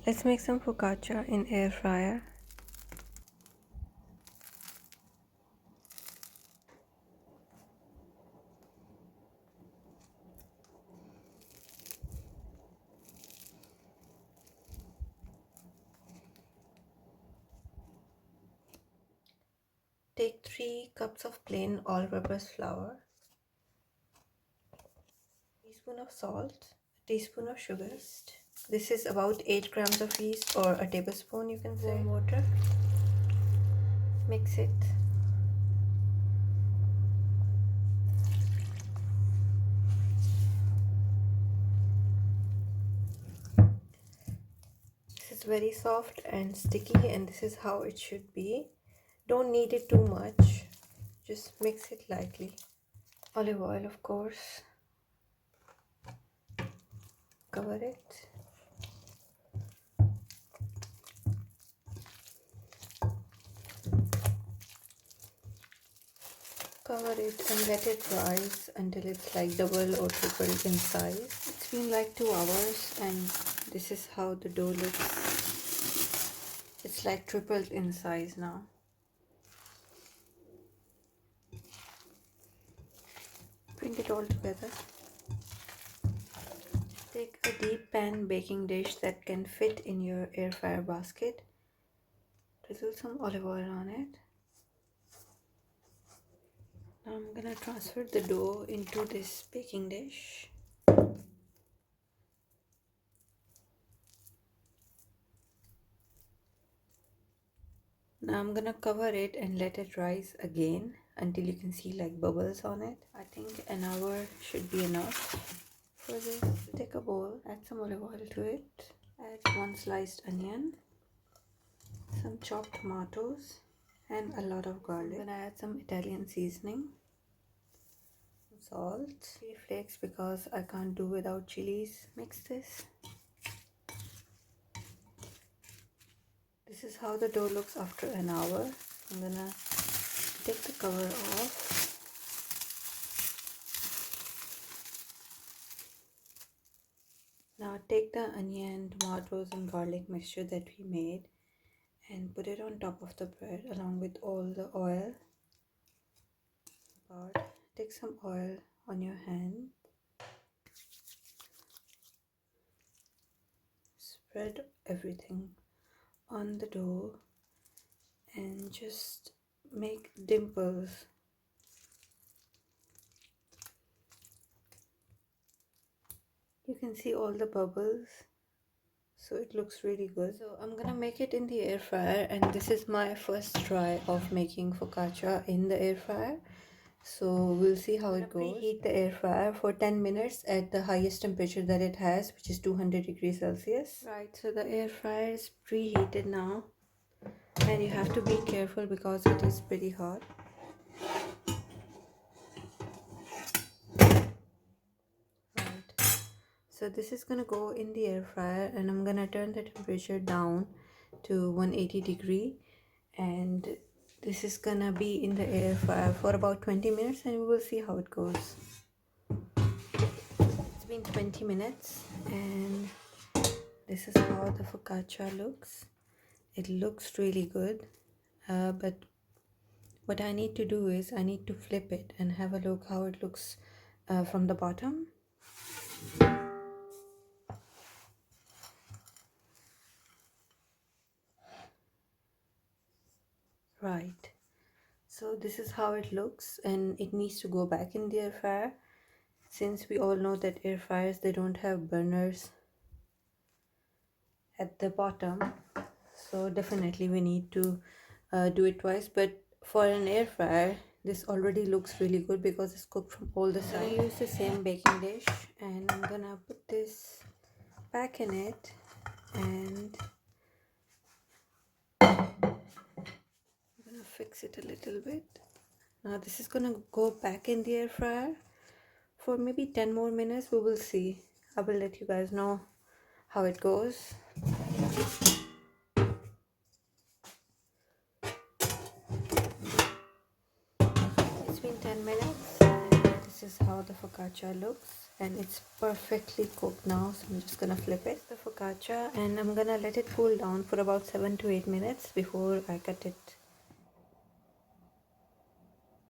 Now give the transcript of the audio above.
Let's make some focaccia in air fryer. Take 3 cups of plain all-purpose flour, a teaspoon of salt, a teaspoon of sugar. This is about 8 grams of yeast, or a tablespoon you can say. Warm water. Mix it. This is very soft and sticky, and this is how it should be. Don't knead it too much, just mix it lightly. Olive oil, of course. Cover it. Cover it and let it rise until it's like double or triple in size. It's been like 2 hours and this is how the dough looks. It's like tripled in size now. Bring it all together. Take a deep pan baking dish that can fit in your air fryer basket. Drizzle some olive oil on it. Now I'm gonna transfer the dough into this baking dish. Now I'm gonna cover it and let it rise again until you can see like bubbles on it. I think an hour should be enough. For this, take a bowl, add some olive oil to it, add 1 sliced onion, some chopped tomatoes, and a lot of garlic. I'm gonna add some Italian seasoning, salt, chili flakes because I can't do without chilies. Mix this. This is how the dough looks after an hour. I'm gonna take the cover off. Now take the onion, tomatoes and garlic mixture that we made and put it on top of the bread along with all the oil. Take some oil on your hand. Spread everything on the dough and just make dimples. You can see all the bubbles, so it looks really good. So I'm gonna make it in the air fryer, and this is my first try of making focaccia in the air fryer. So we'll see how it goes. Preheat the air fryer for 10 minutes at the highest temperature that it has, which is 200 degrees Celsius. Right, so the air fryer is preheated now, and you have to be careful because it is pretty hot. So this is gonna go in the air fryer, and I'm gonna turn the temperature down to 180 degree, and this is gonna be in the air fryer for about 20 minutes, and we will see how it goes. It's been 20 minutes, and this is how the focaccia looks. It looks really good, but what I need to do is I need to flip it and have a look how it looks from the bottom. Right, so this is how it looks, and it needs to go back in the air fryer, since we all know that air fryers, they don't have burners at the bottom, so definitely we need to do it twice. But for an air fryer, this already looks really good because it's cooked from all the sides. I'm gonna use the same baking dish, and I'm gonna put this back in it, and fix it a little bit. Now this is gonna go back in the air fryer for maybe 10 more minutes. We will see. I will let you guys know how it goes. It's been 10 minutes and this is how the focaccia looks, and it's perfectly cooked now, so I'm just gonna flip it. The focaccia, and I'm gonna let it cool down for about 7 to 8 minutes before I cut it